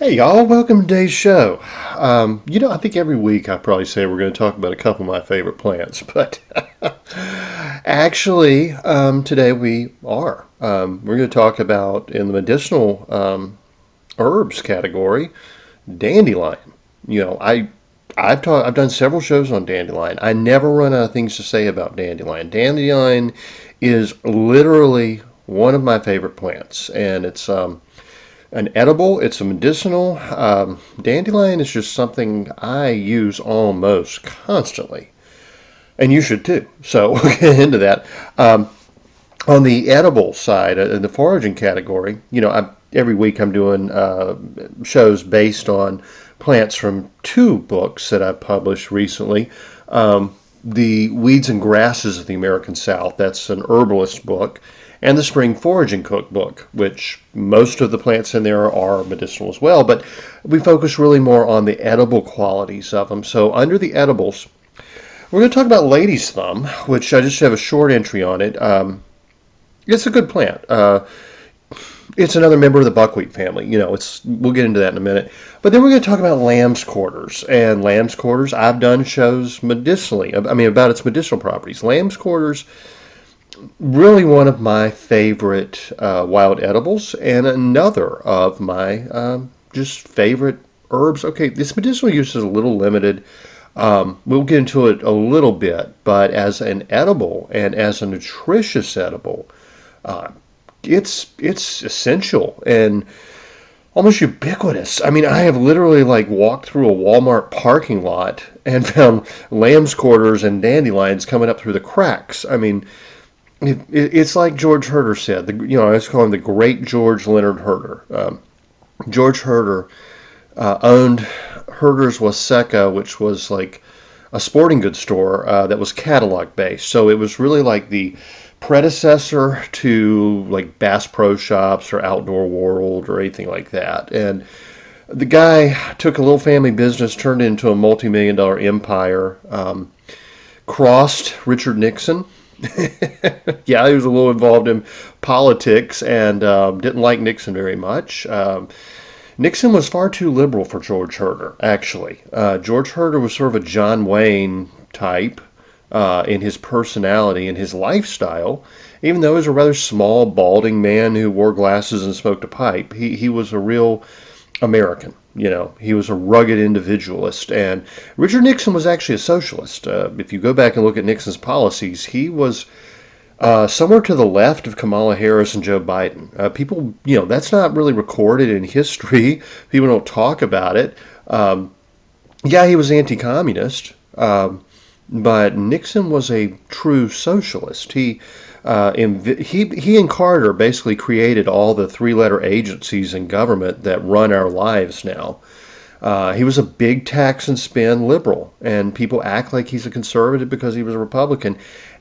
Hey y'all, welcome to today's show. I think every week I probably say we're going to talk about a couple of my favorite plants, but actually, today we are. We're going to talk about, in the medicinal herbs category, dandelion. You know, I've done several shows on dandelion. I never run out of things to say about dandelion. Dandelion is literally one of my favorite plants, and it's an edible, it's a medicinal. Dandelion is just something I use almost constantly, and you should too. So we'll get into that. On the edible side, in the foraging category, every week I'm doing shows based on plants from two books that I've published recently. The Weeds and Grasses of the American South, that's an herbalist book, and the Spring Foraging Cookbook, which most of the plants in there are medicinal as well, but we focus really more on the edible qualities of them. So under the edibles, we're going to talk about lady's thumb, which I just have a short entry on it. It's a good plant. It's another member of the buckwheat family. We'll get into that in a minute. But then we're going to talk about lamb's quarters. And lamb's quarters, I've done shows medicinally, about its medicinal properties. Lamb's quarters, really one of my favorite wild edibles, and another of my just favorite herbs. Okay, this medicinal use is a little limited. We'll get into it a little bit, but as an edible and as a nutritious edible, it's essential and almost ubiquitous. I have literally walked through a Walmart parking lot and found lamb's quarters and dandelions coming up through the cracks. It's like George Herder said. I always call him the great George Leonard Herder. George Herder owned Herder's Waseca, which was like a sporting goods store that was catalog based. So it was really like the predecessor to like Bass Pro Shops or Outdoor World or anything like that. And the guy took a little family business, turned it into a multi-million-dollar empire, crossed Richard Nixon. Yeah, he was a little involved in politics and didn't like Nixon very much. Nixon was far too liberal for George Herder, actually. George Herder was sort of a John Wayne type in his personality and his lifestyle. Even though he was a rather small, balding man who wore glasses and smoked a pipe, he was a real American. He was a rugged individualist. And Richard Nixon was actually a socialist. If you go back and look at Nixon's policies, he was somewhere to the left of Kamala Harris and Joe Biden. People, that's not really recorded in history. People don't talk about it. Yeah, he was anti-communist, but Nixon was a true socialist. He and Carter basically created all the three-letter agencies in government that run our lives now. He was a big tax and spend liberal, and people act like he's a conservative because he was a Republican.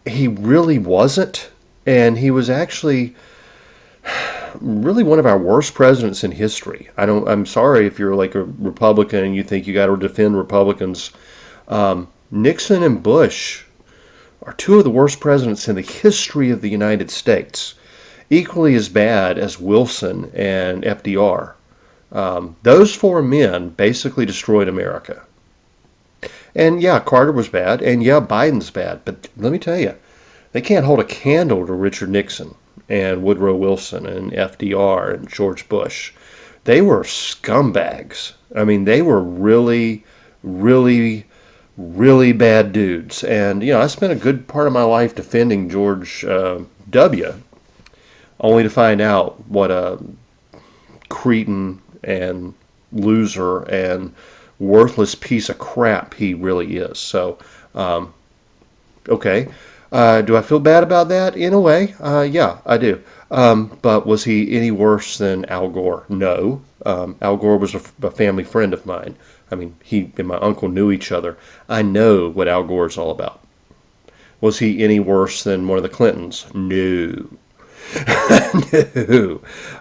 He really wasn't, and he was actually really one of our worst presidents in history. I'm sorry if you're like a Republican and you think you got to defend Republicans. Nixon and Bush are two of the worst presidents in the history of the United States, equally as bad as Wilson and FDR. Those four men basically destroyed America. And yeah, Carter was bad, and yeah, Biden's bad, but let me tell you, they can't hold a candle to Richard Nixon and Woodrow Wilson and FDR and George Bush. They were scumbags. They were really, really, really bad dudes. And, I spent a good part of my life defending George W., only to find out what a cretin and loser and worthless piece of crap he really is. So, okay. Do I feel bad about that? In a way, yeah, I do. But was he any worse than Al Gore? No. Al Gore was a family friend of mine. He and my uncle knew each other. I know what Al Gore is all about. Was he any worse than one of the Clintons? No.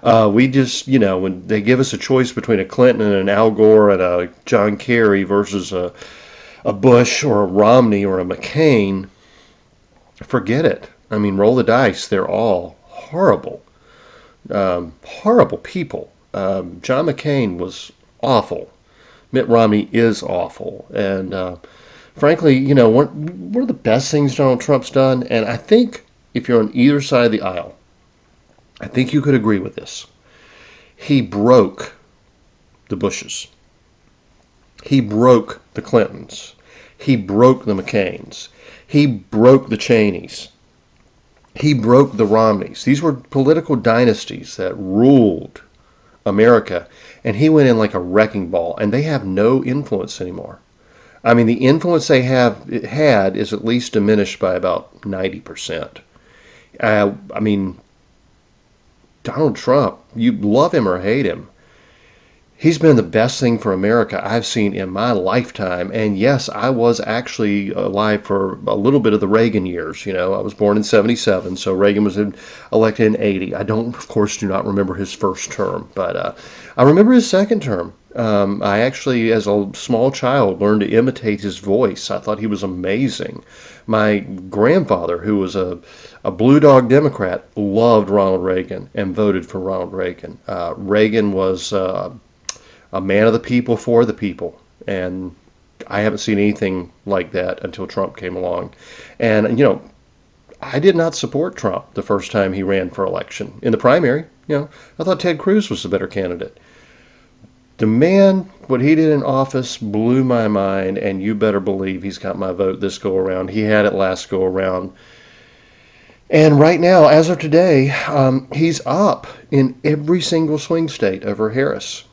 No. We just, when they give us a choice between a Clinton and an Al Gore and a John Kerry versus a Bush or a Romney or a McCain, forget it. Roll the dice. They're all horrible. Horrible people. John McCain was awful. Mitt Romney is awful. And frankly, one of the best things Donald Trump's done, and I think if you're on either side of the aisle, I think you could agree with this. He broke the Bushes. He broke the Clintons. He broke the McCains. He broke the Cheneys. He broke the Romneys. These were political dynasties that ruled America, and he went in like a wrecking ball, and they have no influence anymore. I mean, the influence they have had is at least diminished by about 90%. I mean, Donald Trump, you love him or hate him, he's been the best thing for America I've seen in my lifetime. And yes, I was actually alive for a little bit of the Reagan years. I was born in 77, so Reagan was elected in 80. I don't, of course, do not remember his first term, but I remember his second term. I actually, as a small child, learned to imitate his voice. I thought he was amazing. My grandfather, who was a Blue Dog Democrat, loved Ronald Reagan and voted for Ronald Reagan. Reagan was a man of the people for the people. And I haven't seen anything like that until Trump came along. And, I did not support Trump the first time he ran for election. In the primary, I thought Ted Cruz was the better candidate. The man, what he did in office blew my mind, and you better believe he's got my vote this go around. He had it last go around. And right now, as of today, he's up in every single swing state over Harris.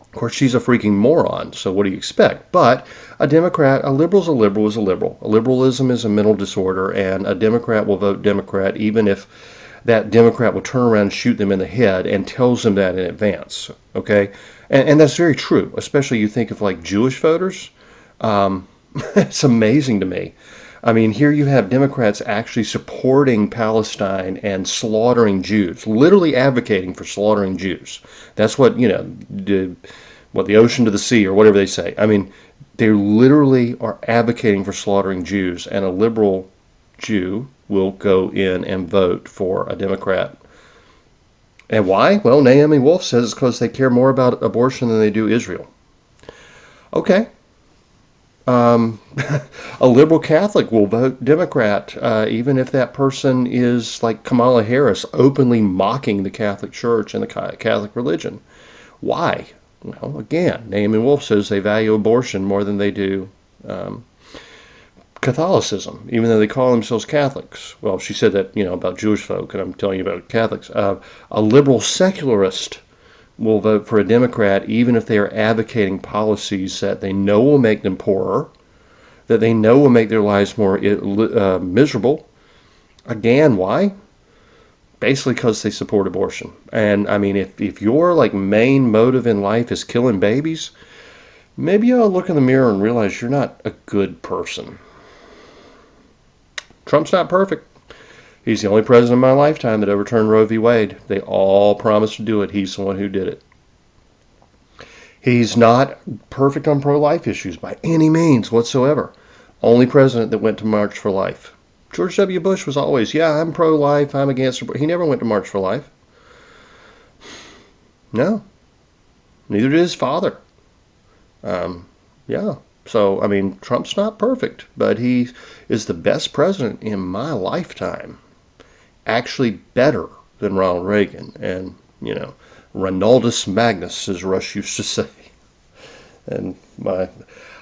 Of course, she's a freaking moron, so what do you expect? But a Democrat, a liberal's a liberal is a liberal. A liberalism is a mental disorder, and a Democrat will vote Democrat even if that Democrat will turn around and shoot them in the head and tells them that in advance, okay? And that's very true, especially you think of like Jewish voters. It's amazing to me. I mean, here you have Democrats actually supporting Palestine and slaughtering Jews, literally advocating for slaughtering Jews. That's what, the ocean to the sea or whatever they say. I mean, they literally are advocating for slaughtering Jews, and a liberal Jew will go in and vote for a Democrat. And why? Well, Naomi Wolf says it's because they care more about abortion than they do Israel. Okay. A liberal Catholic will vote Democrat, even if that person is like Kamala Harris, openly mocking the Catholic Church and the Catholic religion. Why? Well, again, Naomi Wolf says they value abortion more than they do Catholicism, even though they call themselves Catholics. Well, she said that, about Jewish folk, and I'm telling you about Catholics. A liberal secularist will vote for a Democrat even if they are advocating policies that they know will make them poorer, that they know will make their lives more miserable. Again, why? Basically because they support abortion. And I mean, if your like main motive in life is killing babies, maybe you ought to look in the mirror and realize you're not a good person. Trump's not perfect. He's the only president in my lifetime that overturned Roe v. Wade. They all promised to do it. He's the one who did it. He's not perfect on pro-life issues by any means whatsoever. Only president that went to March for Life. George W. Bush was always, I'm pro-life, I'm against it. He never went to March for Life. No. Neither did his father. So, I mean, Trump's not perfect, but he is the best president in my lifetime. Actually better than Ronald Reagan. And, Ronaldus Magnus, as Rush used to say. And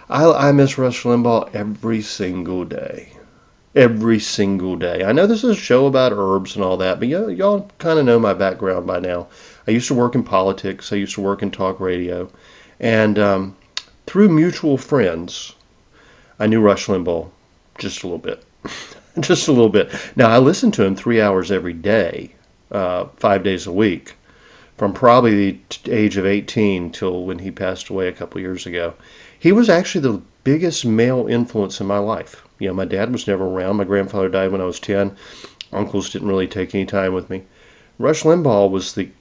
I miss Rush Limbaugh every single day. Every single day. I know this is a show about herbs and all that, but y'all kind of know my background by now. I used to work in politics. I used to work in talk radio. And through mutual friends, I knew Rush Limbaugh just a little bit. Just a little bit. Now, I listened to him 3 hours every day, 5 days a week, from probably the age of 18 till when he passed away a couple years ago. He was actually the biggest male influence in my life. My dad was never around. My grandfather died when I was 10. Uncles didn't really take any time with me. Rush Limbaugh was the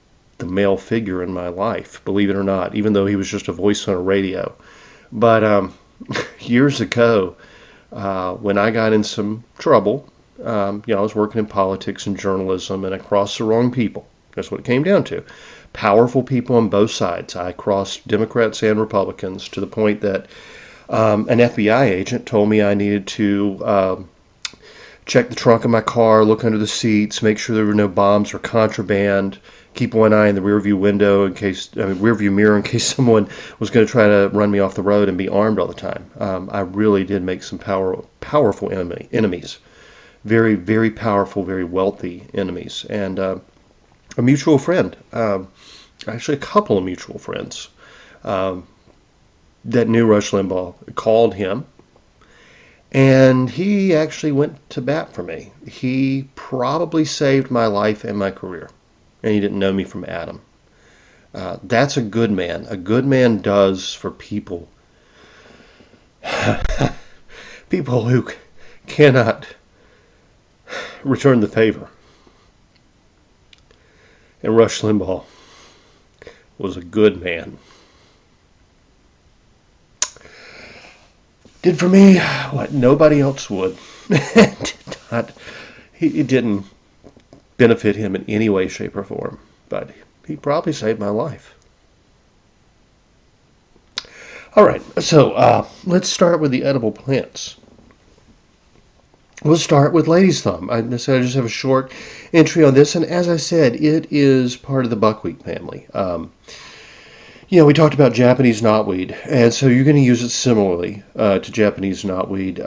male figure in my life, believe it or not, even though he was just a voice on a radio. But years ago, when I got in some trouble, I was working in politics and journalism, and I crossed the wrong people. That's what it came down to. Powerful people on both sides. I crossed Democrats and Republicans to the point that an FBI agent told me I needed to check the trunk of my car, look under the seats, make sure there were no bombs or contraband, keep one eye in the rearview mirror in case someone was going to try to run me off the road, and be armed all the time. I really did make some powerful enemies, very, very powerful, very wealthy enemies, and a mutual friend, actually a couple of mutual friends that knew Rush Limbaugh called him. And he actually went to bat for me. He probably saved my life and my career. And he didn't know me from Adam. That's a good man. A good man does for people. People who cannot return the favor. And Rush Limbaugh was a good man. Did for me what nobody else would. It didn't benefit him in any way, shape, or form, but he probably saved my life. All right, so let's start with the edible plants. We'll start with lady's thumb. I decided to just have a short entry on this, and as I said, it is part of the buckwheat family. We talked about Japanese knotweed, and so you're going to use it similarly to Japanese knotweed.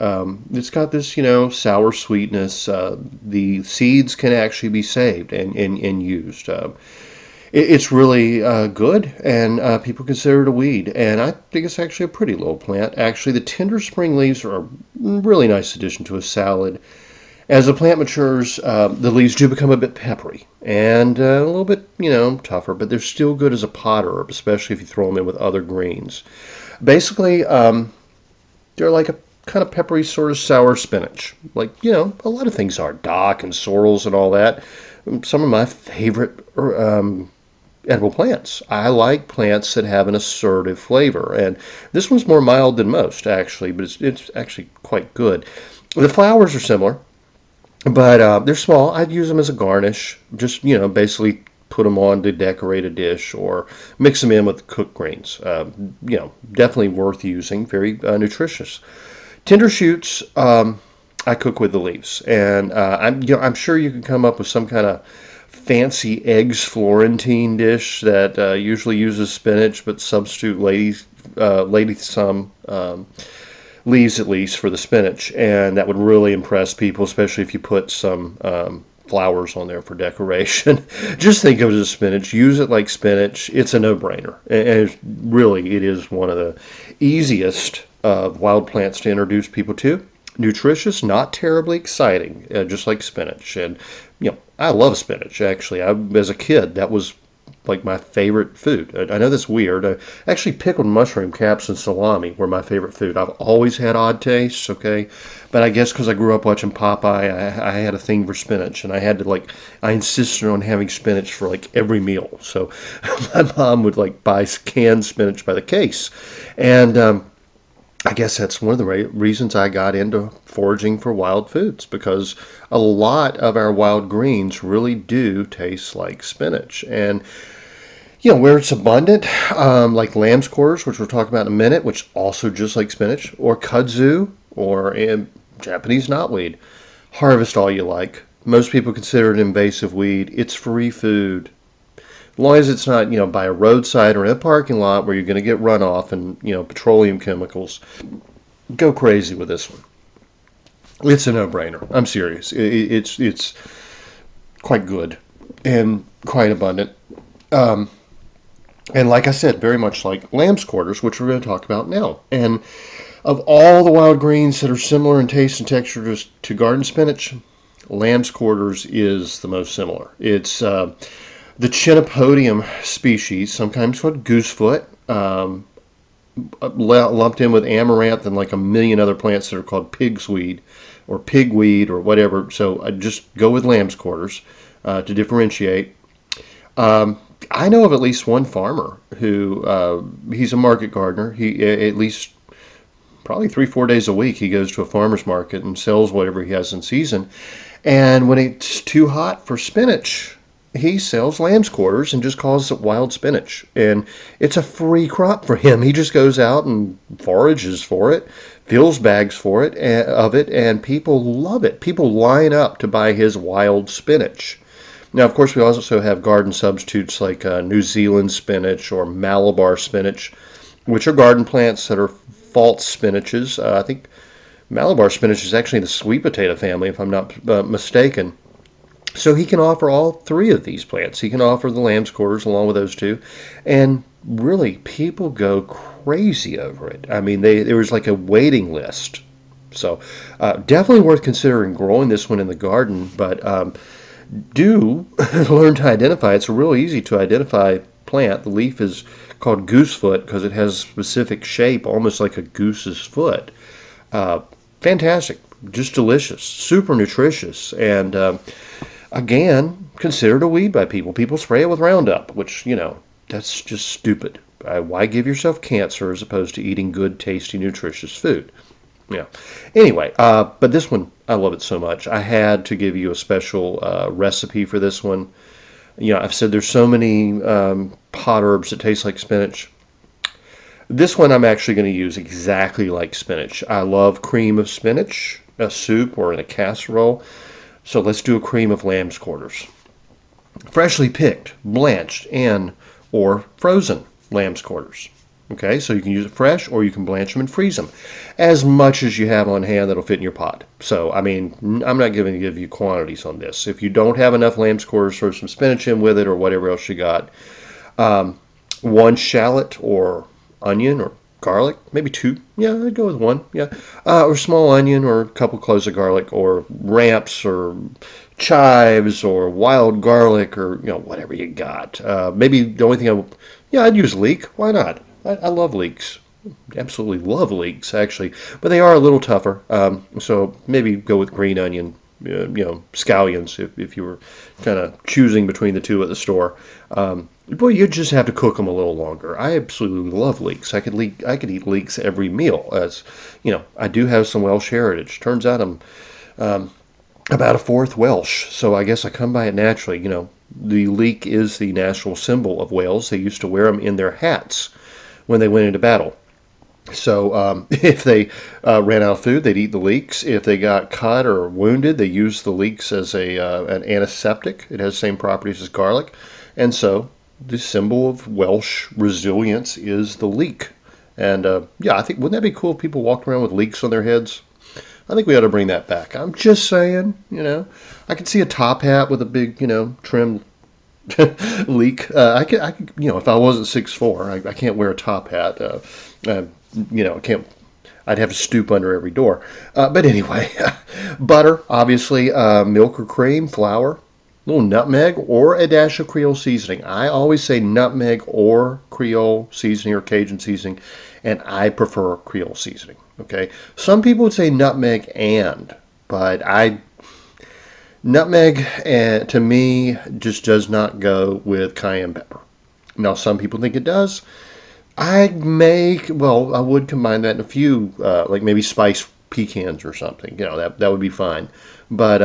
It's got this, sour sweetness. The seeds can actually be saved and used. It's really good, and people consider it a weed, and I think it's actually a pretty little plant. Actually, the tender spring leaves are a really nice addition to a salad. As the plant matures, the leaves do become a bit peppery and a little bit, tougher, but they're still good as a pot herb, especially if you throw them in with other greens. Basically, they're like a kind of peppery, sort of sour spinach. Like, a lot of things are. Dock and sorrels and all that. Some of my favorite edible plants. I like plants that have an assertive flavor, and this one's more mild than most, actually, but it's actually quite good. The flowers are similar. But they're small. I'd use them as a garnish. Just, basically put them on to decorate a dish or mix them in with cooked greens. Definitely worth using. Very nutritious. Tender shoots, I cook with the leaves. And I'm sure you can come up with some kind of fancy eggs Florentine dish that usually uses spinach but substitute lady thumb leaves, at least, for the spinach, and that would really impress people, especially if you put some flowers on there for decoration. Just think of it as spinach. Use it like spinach. It's a no-brainer, and it is one of the easiest wild plants to introduce people to. Nutritious, not terribly exciting, just like spinach. And I love spinach. Actually, as a kid, that was like my favorite food. I know that's weird. Actually, pickled mushroom caps and salami were my favorite food. I've always had odd tastes, okay? But I guess because I grew up watching Popeye, I had a thing for spinach, and I insisted on having spinach for every meal. So my mom would buy canned spinach by the case. And I guess that's one of the reasons I got into foraging for wild foods, because a lot of our wild greens really do taste like spinach. And where it's abundant, like lamb's quarters, which we'll talk about in a minute, which also just like spinach, or kudzu, or Japanese knotweed. Harvest all you like. Most people consider it an invasive weed. It's free food. As long as it's not, by a roadside or in a parking lot where you're going to get runoff and, petroleum chemicals, go crazy with this one. It's a no-brainer. I'm serious. It's quite good and quite abundant. And like I said, very much like lamb's quarters, which we're going to talk about now. And of all the wild greens that are similar in taste and texture to garden spinach, lamb's quarters is the most similar. It's the Chenopodium species, sometimes called goosefoot, lumped in with amaranth and a million other plants that are called pigweed or pigweed or whatever. So I just go with lamb's quarters to differentiate. I know of at least one farmer who he's a market gardener. He at least probably 3-4 days a week he goes to a farmer's market and sells whatever he has in season. And when it's too hot for spinach, he sells lamb's quarters and just calls it wild spinach. And it's a free crop for him. He just goes out and forages for it, fills bags for it of it, and people love it. People line up to buy his wild spinach. Now, of course, we also have garden substitutes like New Zealand spinach or Malabar spinach, which are garden plants that are false spinaches. I think Malabar spinach is actually the sweet potato family, if I'm not mistaken. So he can offer all three of these plants. He can offer the lamb's quarters along with those two. And really, people go crazy over it. I mean, there was like a waiting list. So definitely worth considering growing this one in the garden. But do learn to identify. It's real easy to identify plant. The leaf is called goosefoot because it has a specific shape, almost like a goose's foot. Uh, Fantastic, just delicious, super nutritious, and again, considered a weed by people. People spray it with Roundup, which, that's just stupid. Why give yourself cancer as opposed to eating good, tasty, nutritious food? Yeah. Anyway, but this one, I love it so much. I had to give you a special recipe for this one. I've said there's so many pot herbs that taste like spinach. This one I'm actually going to use exactly like spinach. I love cream of spinach, a soup or in a casserole. So let's do a cream of lamb's quarters. Freshly picked, blanched, and or frozen lamb's quarters. Okay, so you can use it fresh or you can blanch them and freeze them. As much as you have on hand that'll fit in your pot. So, I mean, I'm not going to give you quantities on this. If you don't have enough lamb's quarters, throw some spinach in with it or whatever else you got. One shallot or onion or garlic, maybe two. Yeah, I'd go with one. Yeah, or small onion or a couple cloves of garlic or ramps or chives or wild garlic or whatever you got. Maybe the only thing I'd use leek. Why not? I love leeks. Absolutely love leeks actually, but they are a little tougher. So maybe go with green onion. Scallions if you were kind of choosing between the two at the store. Boy, you just have to cook them a little longer. I absolutely love leeks. I could eat leeks every meal. As I do have some Welsh heritage. Turns out I'm about a fourth Welsh, so I guess I come by it naturally. The leek is the national symbol of Wales. They used to wear them in their hats when they went into battle. So if they ran out of food, they'd eat the leeks. If they got cut or wounded, they used the leeks as an antiseptic. It has the same properties as garlic. And so the symbol of Welsh resilience is the leek. And I think, wouldn't that be cool if people walked around with leeks on their heads? I think we ought to bring that back. I'm just saying, I could see a top hat with a big, trimmed leek. I could, if I wasn't 6'4", I can't wear a top hat. I can't. I'd have to stoop under every door. But anyway, butter, obviously, milk or cream, flour, a little nutmeg, or a dash of Creole seasoning. I always say nutmeg or Creole seasoning or Cajun seasoning, and I prefer Creole seasoning. Okay, some people would say nutmeg but nutmeg to me just does not go with cayenne pepper. Now, some people think it does. I would combine that in a few, like maybe spiced pecans or something. That would be fine. But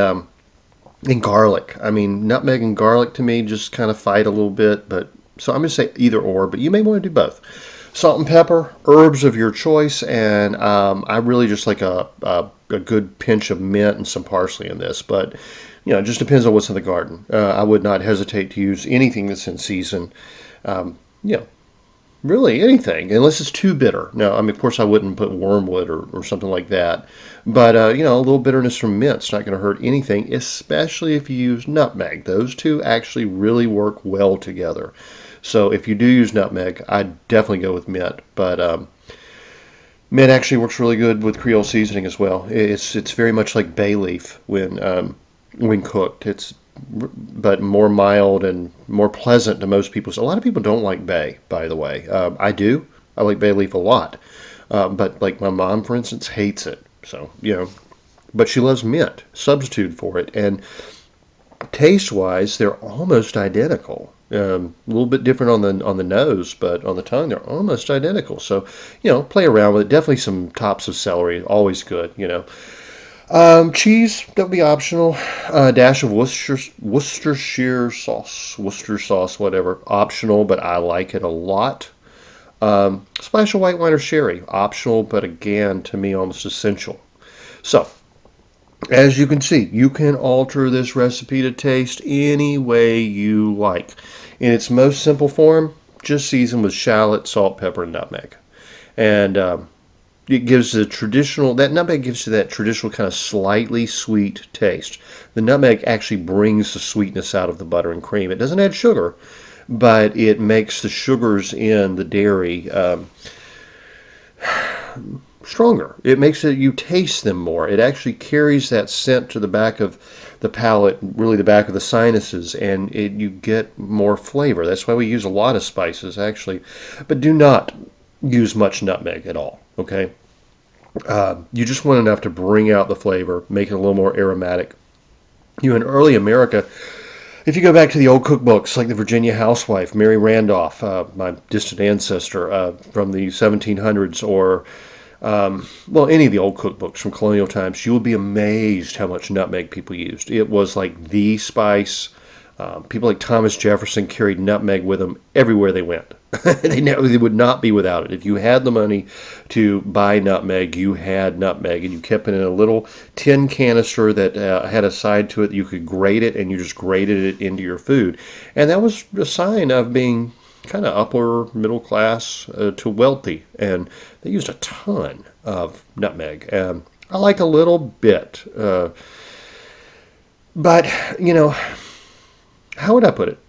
and garlic. I mean, nutmeg and garlic to me just kind of fight a little bit. But so I'm going to say either or, but you may want to do both. Salt and pepper, herbs of your choice, and I really just like a good pinch of mint and some parsley in this. But it just depends on what's in the garden. I would not hesitate to use anything that's in season. Really anything, unless it's too bitter. Now, I mean, of course, I wouldn't put wormwood or something like that. But, a little bitterness from mint's not going to hurt anything, especially if you use nutmeg. Those two actually really work well together. So if you do use nutmeg, I'd definitely go with mint. But mint actually works really good with Creole seasoning as well. It's very much like bay leaf when cooked. But more mild and more pleasant to most people. So a lot of people don't like bay, by the way. I do. I like bay leaf a lot. But like my mom, for instance, hates it. So, but she loves mint, substitute for it. And taste-wise, they're almost identical. A little bit different on the nose, but on the tongue, they're almost identical. So, play around with it. Definitely some tops of celery, always good, Cheese, that would be optional. A dash of Worcestershire sauce, Worcester sauce, whatever, optional, but I like it a lot. Splash of white wine or sherry, optional, but again, to me, almost essential. So, as you can see, you can alter this recipe to taste any way you like. In its most simple form, just season with shallot, salt, pepper, and nutmeg. And it gives the traditional, that nutmeg gives you that traditional kind of slightly sweet taste. The nutmeg actually brings the sweetness out of the butter and cream. It doesn't add sugar, but it makes the sugars in the dairy stronger. It makes it, you taste them more. It actually carries that scent to the back of the palate, really the back of the sinuses, and you get more flavor. That's why we use a lot of spices, actually. But do not use much nutmeg at all, okay? You just want enough to bring out the flavor, make it a little more aromatic. In early America, if you go back to the old cookbooks, like the Virginia Housewife, Mary Randolph, my distant ancestor from the 1700s, or well, any of the old cookbooks from colonial times, you will be amazed how much nutmeg people used. It was like the spice. People like Thomas Jefferson carried nutmeg with them everywhere they went. They would not be without it. If you had the money to buy nutmeg, you had nutmeg, and you kept it in a little tin canister that had a side to it that you could grate it, and you just grated it into your food. And that was a sign of being kind of upper middle class to wealthy, and they used a ton of nutmeg. I like a little bit, but how would I put it?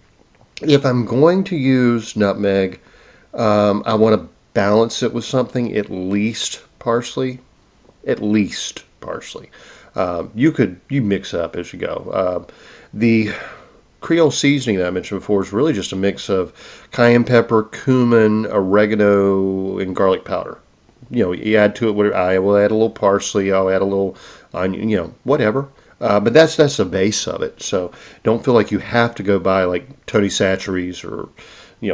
If I'm going to use nutmeg, I want to balance it with something, at least parsley. At least parsley. You mix up as you go. The Creole seasoning that I mentioned before is really just a mix of cayenne pepper, cumin, oregano, and garlic powder. You add to it whatever. I will add a little parsley. I'll add a little onion. Whatever. But that's the base of it. So don't feel like you have to go buy like Tony Chachere's or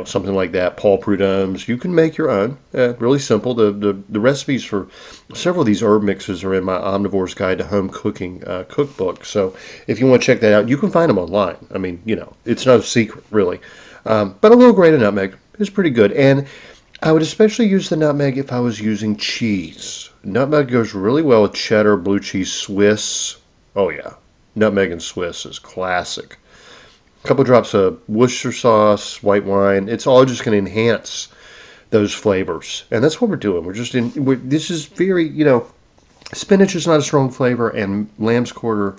something like that, Paul Prudhomme's. You can make your own. Really simple. The recipes for several of these herb mixes are in my Omnivore's Guide to Home Cooking cookbook. So if you want to check that out, you can find them online. I mean, it's no secret really. But a little grated nutmeg is pretty good. And I would especially use the nutmeg if I was using cheese. Nutmeg goes really well with cheddar, blue cheese, Swiss. Oh yeah, nutmeg and Swiss is classic. A couple drops of Worcester sauce, white wine. It's all just going to enhance those flavors, and that's what we're doing. This is very, spinach is not a strong flavor, and lamb's quarter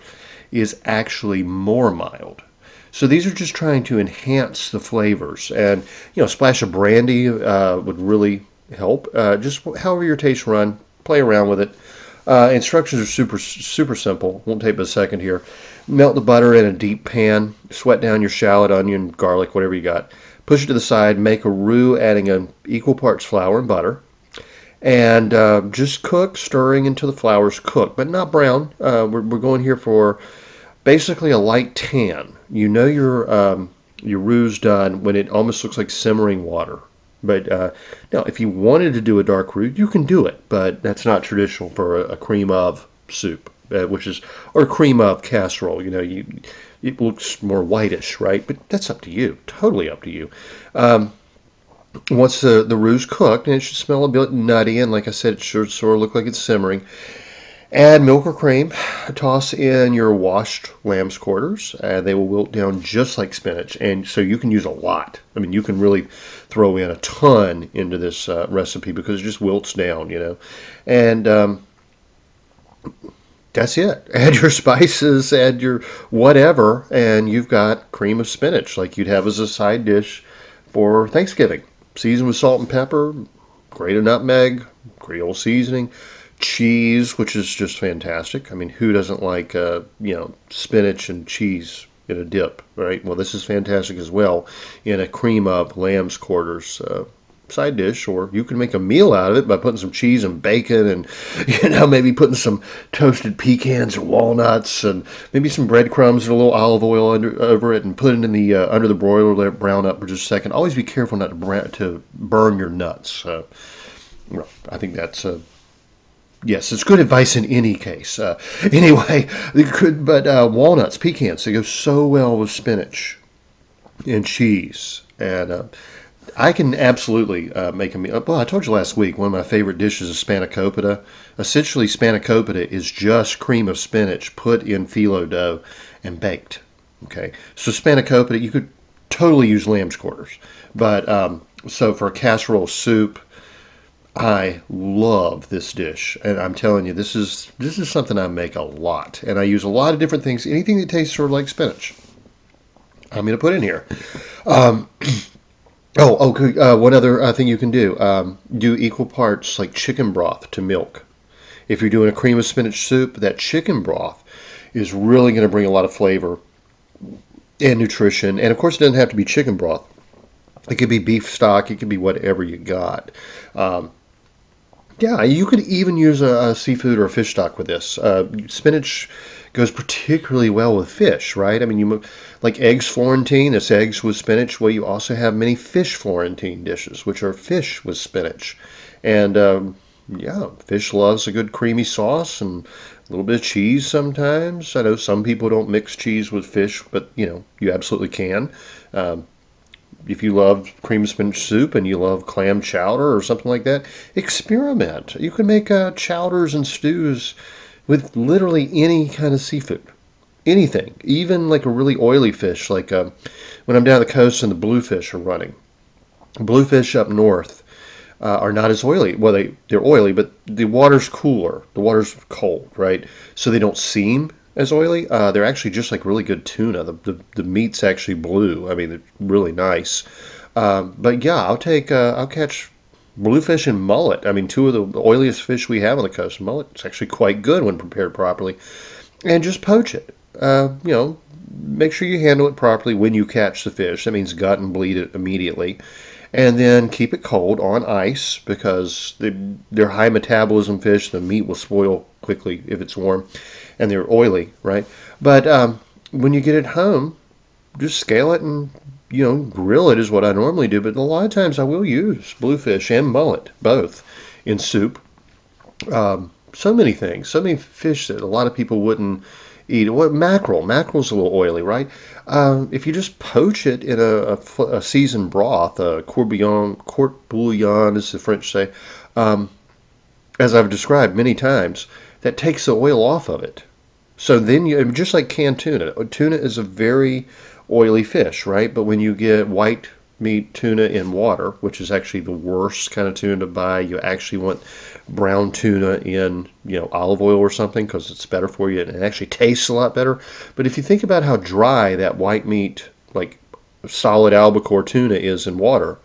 is actually more mild. So these are just trying to enhance the flavors, and a splash of brandy would really help. Just however your taste run, play around with it. Instructions are super simple. Won't take but a second here. Melt the butter in a deep pan. Sweat down your shallot, onion, garlic, whatever you got. Push it to the side. Make a roux, adding an equal parts flour and butter. And just cook, stirring until the flour's cooked, but not brown. We're going here for basically a light tan. Your roux's done when it almost looks like simmering water. But now, if you wanted to do a dark roux, you can do it, but that's not traditional for a cream of soup, or cream of casserole. It looks more whitish, right? But that's up to you, totally up to you. Once the roux cooked, and it should smell a bit nutty, and like I said, it should sort of look like it's simmering. Add milk or cream. Toss in your washed lamb's quarters. They will wilt down just like spinach, and so you can use a lot. I mean, you can really throw in a ton into this recipe because it just wilts down, And that's it. Add your spices, add your whatever, and you've got cream of spinach like you'd have as a side dish for Thanksgiving. Season with salt and pepper, grated nutmeg, Creole seasoning. Cheese, which is just fantastic. I mean, who doesn't like spinach and cheese in a dip, right? Well, this is fantastic as well in a cream of lamb's quarters side dish, or you can make a meal out of it by putting some cheese and bacon, and maybe putting some toasted pecans or walnuts, and maybe some breadcrumbs and a little olive oil over it, and put it in the under the broiler, let it brown up for just a second. Always be careful not to burn your nuts. I think that's Yes, it's good advice in any case. Anyway, walnuts, pecans, they go so well with spinach and cheese. And I can absolutely make a meal. Well, I told you last week, one of my favorite dishes is spanakopita. Essentially, spanakopita is just cream of spinach put in phyllo dough and baked. Okay, so spanakopita, you could totally use lamb's quarters. But so for a casserole soup, I love this dish, and I'm telling you, this is something I make a lot, and I use a lot of different things. Anything that tastes sort of like spinach, I'm going to put in here. Um, one other thing you can do: do equal parts like chicken broth to milk. If you're doing a cream of spinach soup, that chicken broth is really going to bring a lot of flavor and nutrition. And of course, it doesn't have to be chicken broth. It could be beef stock. It could be whatever you got. Um, Yeah, you could even use a seafood or a fish stock with this. Spinach goes particularly well with fish, right? I mean, like eggs Florentine, it's eggs with spinach. Well, you also have many fish Florentine dishes, which are fish with spinach. And yeah, fish loves a good creamy sauce and a little bit of cheese sometimes. I know some people don't mix cheese with fish, but you absolutely can. Um, if you love cream spinach soup and you love clam chowder or something like that, experiment. You can make chowders and stews with literally any kind of seafood. Anything. Even like a really oily fish, like when I'm down the coast and the bluefish are running. Bluefish up north are not as oily. Well, they're oily, but the water's cooler. The water's cold, right? So they don't seem as oily. They're actually just like really good tuna. The meat's actually blue. I mean, they're really nice. But yeah, I'll catch bluefish and mullet. I mean, two of the oiliest fish we have on the coast. Mullet's actually quite good when prepared properly. And just poach it. Make sure you handle it properly when you catch the fish. That means gut and bleed it immediately. And then keep it cold on ice because they're high metabolism fish. The meat will spoil quickly if it's warm, and they're oily, right? But when you get it home, just scale it and grill it is what I normally do. But a lot of times I will use bluefish and mullet both in soup. So many things, so many fish that a lot of people wouldn't eat. What mackerel? Mackerel's a little oily, right? If you just poach it in a seasoned broth, court bouillon, as the French say, um, as I've described many times, that takes the oil off of it. So then just like canned tuna is a very oily fish, right? But when you get white meat tuna in water, which is actually the worst kind of tuna to buy, you actually want brown tuna in olive oil or something because it's better for you and it actually tastes a lot better. But if you think about how dry that white meat, like solid albacore tuna is in water,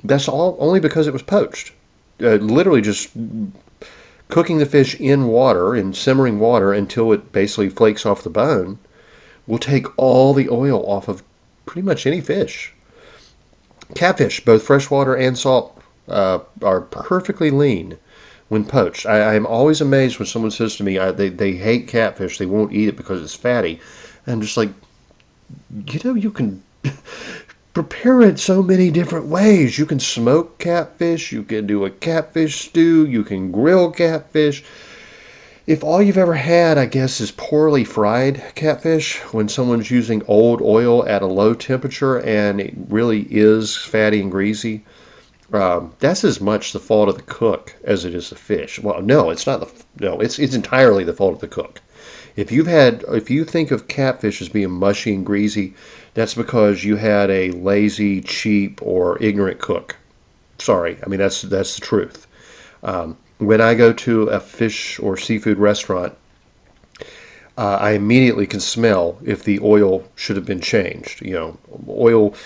that's all only because it was poached. Literally just cooking the fish in water, in simmering water until it basically flakes off the bone, will take all the oil off of pretty much any fish. Catfish, both freshwater and salt, are perfectly lean when poached. I'm always amazed when someone says to me they hate catfish, they won't eat it because it's fatty. I'm just like, you can prepare it so many different ways. You can smoke catfish, you can do a catfish stew, you can grill catfish. If all you've ever had, I guess, is poorly fried catfish, when someone's using old oil at a low temperature and it really is fatty and greasy, that's as much the fault of the cook as it is the fish. Well, no, it's not no, it's entirely the fault of the cook. If you think of catfish as being mushy and greasy, that's because you had a lazy, cheap, or ignorant cook. Sorry, I mean that's the truth. When I go to a fish or seafood restaurant, I immediately can smell if the oil should have been changed. Oil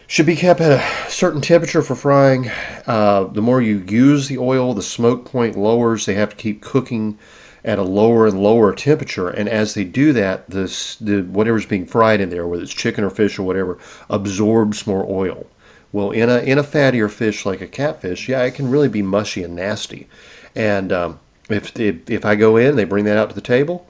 should be kept at a certain temperature for frying. The more you use the oil, the smoke point lowers. They have to keep cooking at a lower and lower temperature, and as they do that, the whatever's being fried in there, whether it's chicken or fish or whatever, absorbs more oil. Well, in a fattier fish like a catfish, yeah, it can really be mushy and nasty. And if I go in, they bring that out to the table.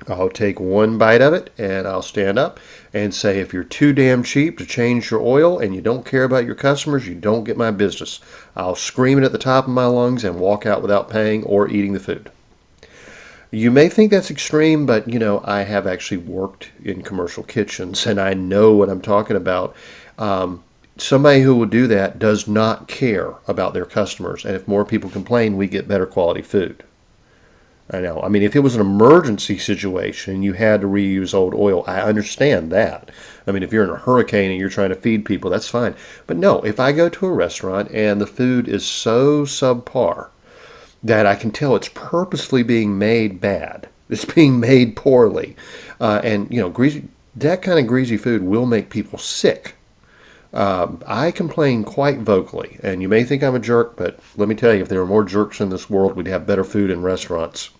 I'll take one bite of it and I'll stand up and say, if you're too damn cheap to change your oil and you don't care about your customers, you don't get my business. I'll scream it at the top of my lungs and walk out without paying or eating the food. You may think that's extreme, but I have actually worked in commercial kitchens and I know what I'm talking about. Somebody who will do that does not care about their customers. And if more people complain, we get better quality food. I know. I mean, if it was an emergency situation and you had to reuse old oil, I understand that. I mean, if you're in a hurricane and you're trying to feed people, that's fine. But no, if I go to a restaurant and the food is so subpar that I can tell it's purposely being made bad, it's being made poorly, and greasy, that kind of greasy food will make people sick. I complain quite vocally, and you may think I'm a jerk, but let me tell you, if there were more jerks in this world, we'd have better food in restaurants.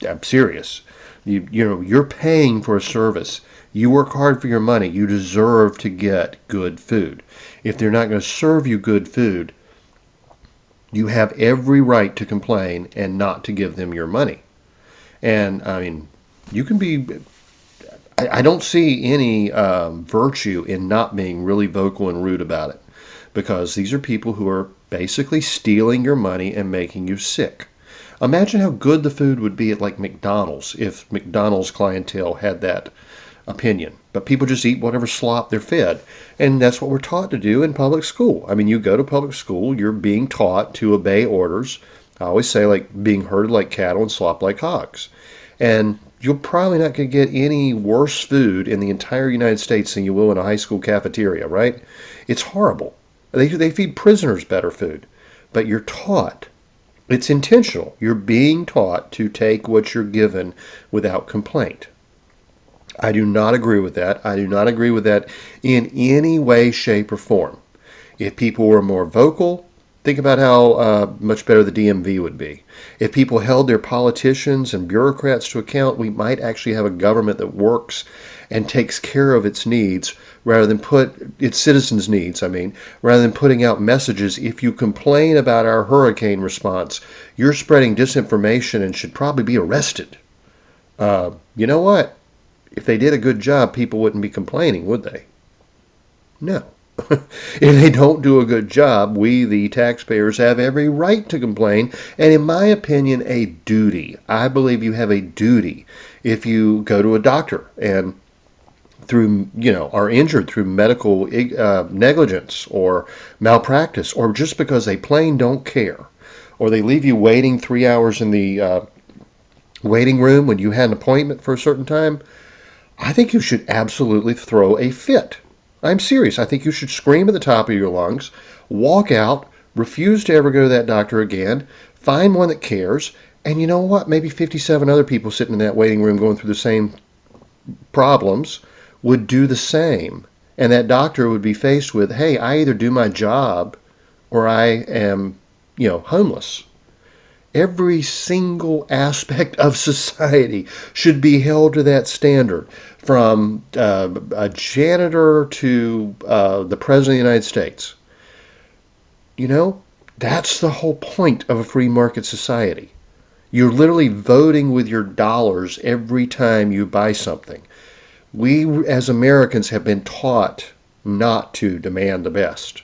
I'm serious. You're paying for a service. You work hard for your money. You deserve to get good food. If they're not going to serve you good food, you have every right to complain and not to give them your money. And I mean, you can be. I don't see any virtue in not being really vocal and rude about it, because these are people who are basically stealing your money and making you sick. Imagine how good the food would be at like McDonald's if McDonald's clientele had that opinion. But people just eat whatever slop they're fed. And that's what we're taught to do in public school. I mean, you go to public school, you're being taught to obey orders. I always say, like, being herded like cattle and slop like hogs. And you're probably not going to get any worse food in the entire United States than you will in a high school cafeteria, right? It's horrible. They feed prisoners better food. But you're taught. It's intentional. You're being taught to take what you're given without complaint. I do not agree with that. I do not agree with that in any way, shape, or form. If people were more vocal, think about how much better the DMV would be. If people held their politicians and bureaucrats to account, we might actually have a government that works and takes care of its needs rather than its citizens' needs, rather than putting out messages. If you complain about our hurricane response, you're spreading disinformation and should probably be arrested. You know what? If they did a good job, people wouldn't be complaining, would they? No. If they don't do a good job, we, the taxpayers, have every right to complain, and in my opinion, a duty. I believe you have a duty if you go to a doctor and are injured through medical negligence or malpractice, or just because they plain don't care, or they leave you waiting 3 hours in the waiting room when you had an appointment for a certain time. I think you should absolutely throw a fit. I'm serious. I think you should scream at the top of your lungs, walk out, refuse to ever go to that doctor again, find one that cares, and you know what? Maybe 57 other people sitting in that waiting room going through the same problems would do the same. And that doctor would be faced with, hey, I either do my job or I am, homeless. Every single aspect of society should be held to that standard, from a janitor to the President of the United States. That's the whole point of a free market society. You're literally voting with your dollars every time you buy something. We as Americans have been taught not to demand the best.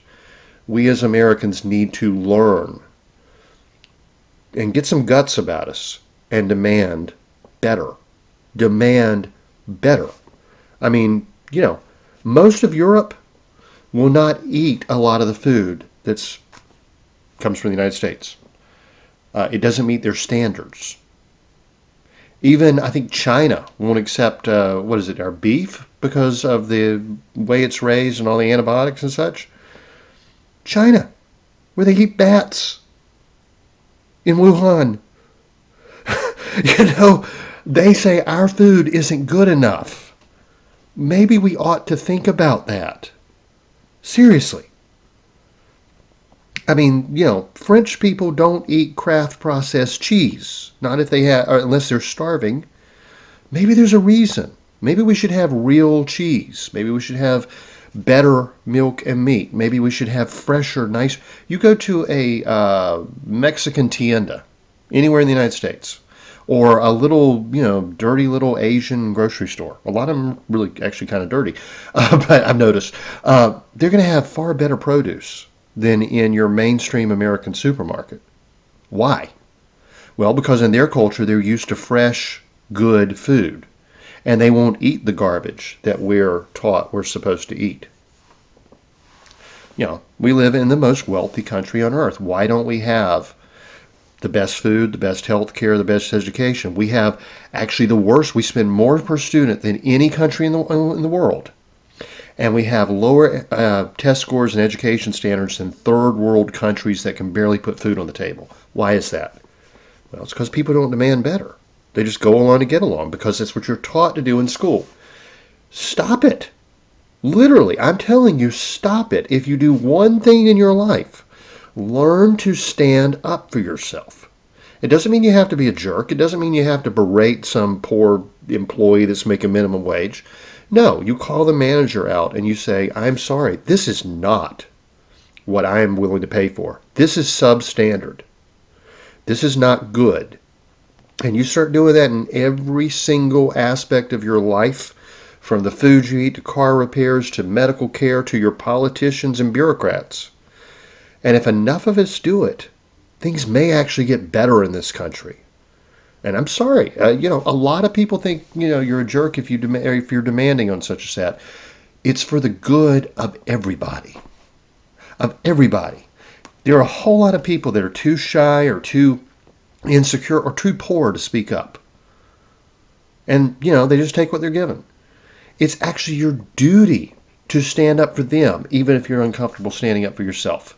We as Americans need to learn and get some guts about us and demand better. Demand better. I mean, most of Europe will not eat a lot of the food that comes from the United States. It doesn't meet their standards. Even, I think, China won't accept, our beef because of the way it's raised and all the antibiotics and such. China, where they eat bats. In Wuhan. They say our food isn't good enough. Maybe we ought to think about that. Seriously. I mean, French people don't eat Kraft processed cheese. Not if they have, or unless they're starving. Maybe there's a reason. Maybe we should have real cheese. Maybe we should have better milk and meat. Maybe we should have fresher, nice. You go to a Mexican tienda anywhere in the United States, or a little, dirty little Asian grocery store. A lot of them really actually kind of dirty, but I've noticed they're going to have far better produce than in your mainstream American supermarket. Why? Well, because in their culture, they're used to fresh, good food, and they won't eat the garbage that we're taught we're supposed to eat. We live in the most wealthy country on earth. Why don't we have the best food, the best health care, the best education? We have actually the worst. We spend more per student than any country in the world. And we have lower test scores and education standards than third world countries that can barely put food on the table. Why is that? Well, it's because people don't demand better. They just go along to get along because that's what you're taught to do in school. Stop it. Literally, I'm telling you, stop it. If you do one thing in your life, learn to stand up for yourself. It doesn't mean you have to be a jerk. It doesn't mean you have to berate some poor employee that's making minimum wage. No, you call the manager out and you say, I'm sorry, this is not what I am willing to pay for. This is substandard. This is not good. And you start doing that in every single aspect of your life, from the food you eat to car repairs to medical care to your politicians and bureaucrats. And if enough of us do it, things may actually get better in this country. And I'm sorry, a lot of people think, you're a jerk if you're demanding on such as that. It's for the good of everybody. Of everybody. There are a whole lot of people that are too shy or too insecure or too poor to speak up. And, they just take what they're given. It's actually your duty to stand up for them, even if you're uncomfortable standing up for yourself.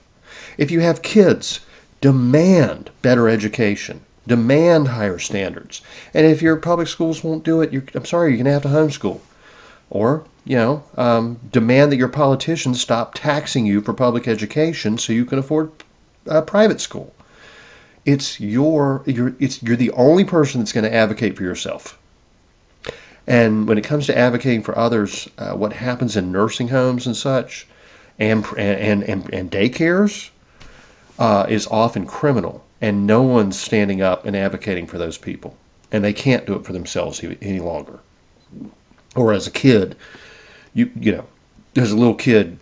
If you have kids, demand better education. Demand higher standards. And if your public schools won't do it, I'm sorry, you're going to have to homeschool. Or, demand that your politicians stop taxing you for public education so you can afford private school. You're the only person that's going to advocate for yourself. And when it comes to advocating for others, what happens in nursing homes and such, and daycares, is often criminal. And no one's standing up and advocating for those people. And they can't do it for themselves any longer. Or as a kid, as a little kid,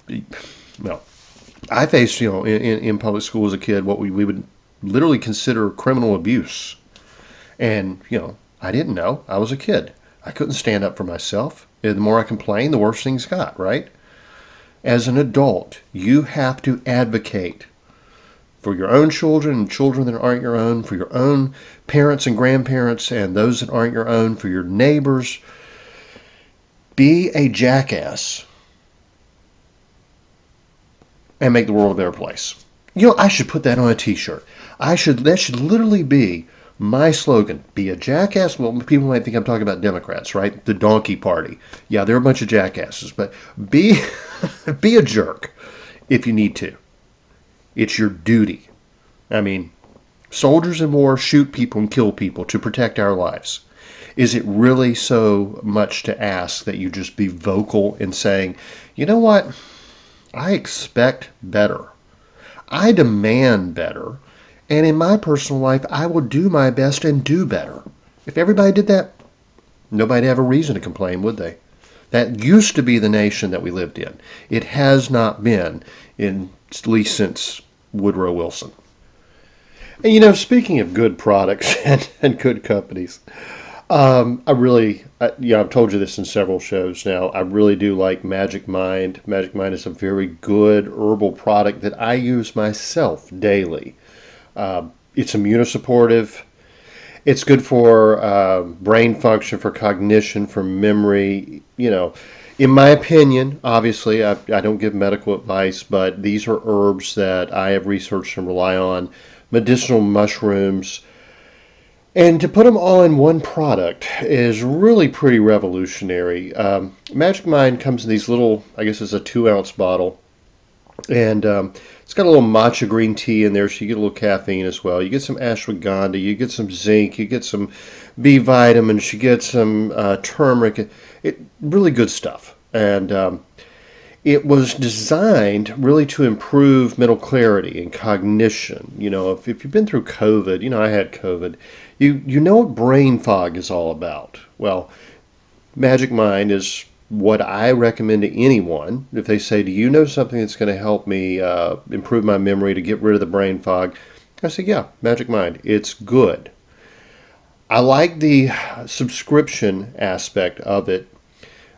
I faced, in public school as a kid, what we would literally consider criminal abuse. And, I didn't know. I was a kid. I couldn't stand up for myself. And the more I complained, the worse things got, right? As an adult, you have to advocate for your own children and children that aren't your own, for your own parents and grandparents and those that aren't your own, for your neighbors. Be a jackass and make the world a better place. I should put that on a t-shirt. That should literally be my slogan. Be a jackass. Well, people might think I'm talking about Democrats, right? The donkey party. Yeah, they're a bunch of jackasses, but be a jerk if you need to. It's your duty. I mean, soldiers in war shoot people and kill people to protect our lives. Is it really so much to ask that you just be vocal in saying, you know what? I expect better. I demand better. And in my personal life, I will do my best and do better. If everybody did that, nobody'd have a reason to complain, would they? That used to be the nation that we lived in. It has not been, at least since Woodrow Wilson. And speaking of good products and good companies, I've told you this in several shows now. I really do like Magic Mind. Magic Mind is a very good herbal product that I use myself daily. It's immunosupportive. It's good for brain function, for cognition, for memory. In my opinion, obviously, I don't give medical advice, but these are herbs that I have researched and rely on. Medicinal mushrooms. And to put them all in one product is really pretty revolutionary. Magic Mind comes in these little, I guess it's a 2-ounce bottle. And it's got a little matcha green tea in there, so you get a little caffeine as well. You get some ashwagandha, you get some zinc, you get some B vitamins, you get some turmeric. Really good stuff. And It was designed really to improve mental clarity and cognition. If you've been through COVID, I had COVID, you know what brain fog is all about. Well, Magic Mind is what I recommend to anyone. If they say, do you know something that's going to help me improve my memory to get rid of the brain fog? I say, yeah, Magic Mind. It's good. I like the subscription aspect of it.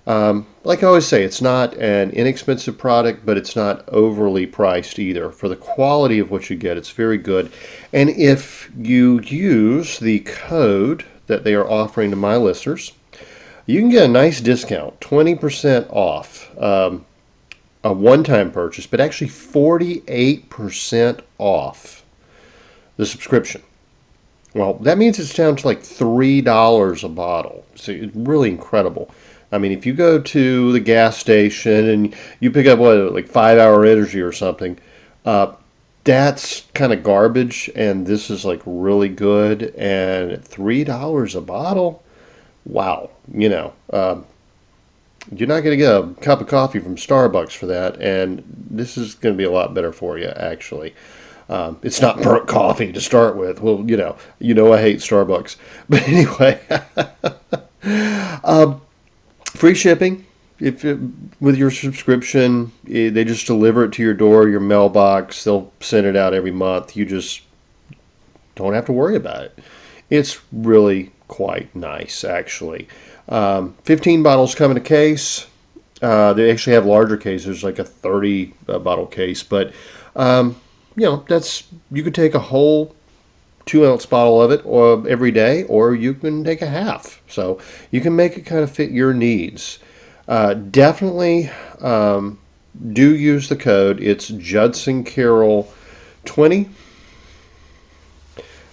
Like I always say, it's not an inexpensive product, but it's not overly priced either. For the quality of what you get, it's very good. And if you use the code that they are offering to my listeners, you can get a nice discount, 20% off a one-time purchase, but actually 48% off the subscription. Well, that means it's down to like $3 a bottle. So it's really incredible. I mean, if you go to the gas station and you pick up like 5-hour energy or something, that's kind of garbage, and this is like really good. And at $3 a bottle, wow, you're not going to get a cup of coffee from Starbucks for that, and this is going to be a lot better for you, actually. It's not burnt coffee to start with. Well, I hate Starbucks, but anyway, free shipping. With your subscription, they just deliver it to your door, your mailbox. They'll send it out every month. You just don't have to worry about it. It's really quite nice, actually. 15 bottles come in a case. They actually have larger cases, like a 30 bottle case, but you could take a whole 2-ounce bottle of it every day, or you can take a half. So you can make it kind of fit your needs. Definitely do use the code. It's Judson Carroll 20.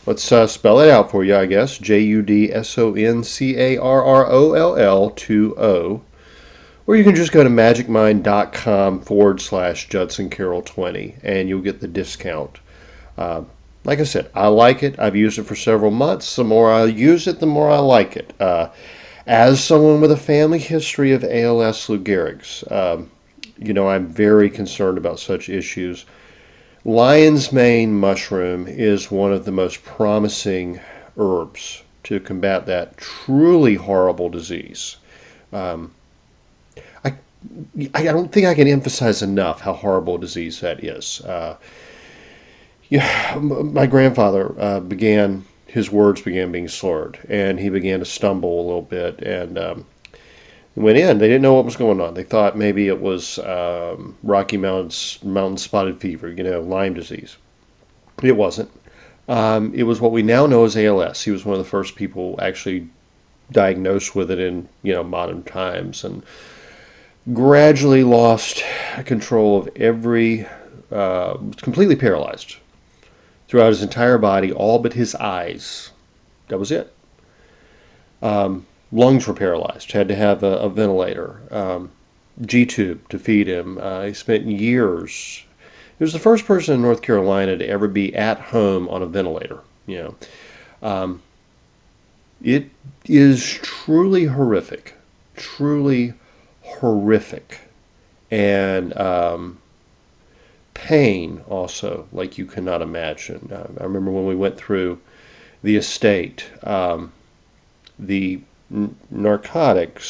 Let's spell it out for you, I guess. JUDSONCARROLL 20. Or you can just go to magicmind.com/Judson Carroll 20 and you'll get the discount. Like I said, I like it. I've used it for several months. The more I use it, the more I like it. As someone with a family history of ALS Lou Gehrig's, I'm very concerned about such issues. Lion's mane mushroom is one of the most promising herbs to combat that truly horrible disease. I don't think I can emphasize enough how horrible a disease that is. My grandfather his words began being slurred, and he began to stumble a little bit, and went in. They didn't know what was going on. They thought maybe it was Rocky Mountain spotted fever, Lyme disease. It wasn't. It was what we now know as ALS. He was one of the first people actually diagnosed with it in modern times, and gradually lost control of completely paralyzed throughout his entire body, all but his eyes. That was it. Lungs were paralyzed, had to have a ventilator, G-tube to feed him. He spent years. He was the first person in North Carolina to ever be at home on a ventilator. It is truly horrific, and pain also, like you cannot imagine. I remember when we went through the estate, the narcotic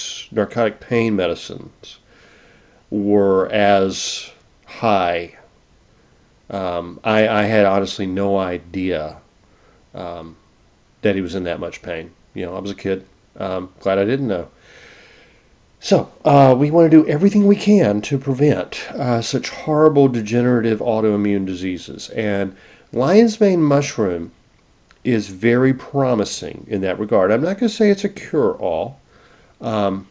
pain medicines were as high. I had honestly no idea that he was in that much pain. I was a kid. Glad I didn't know. So we want to do everything we can to prevent such horrible degenerative autoimmune diseases. And lion's mane mushroom is very promising in that regard. I'm not going to say it's a cure-all. I'm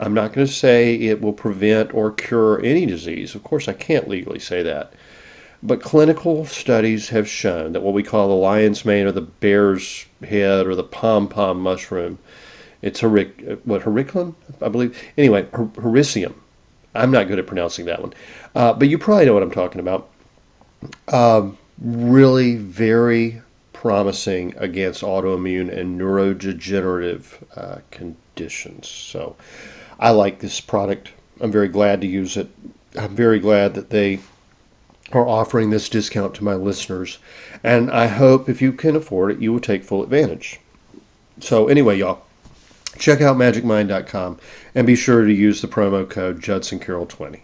not going to say it will prevent or cure any disease. Of course, I can't legally say that. But clinical studies have shown that what we call the lion's mane or the bear's head or the pom-pom mushroom, it's Hericillum, I believe. Anyway, Hericium. I'm not good at pronouncing that one. But you probably know what I'm talking about. Really very promising against autoimmune and neurodegenerative conditions. So I like this product. I'm very glad to use it. I'm very glad that they are offering this discount to my listeners. And I hope if you can afford it, you will take full advantage. So anyway, y'all, check out magicmind.com and be sure to use the promo code JudsonCarroll20.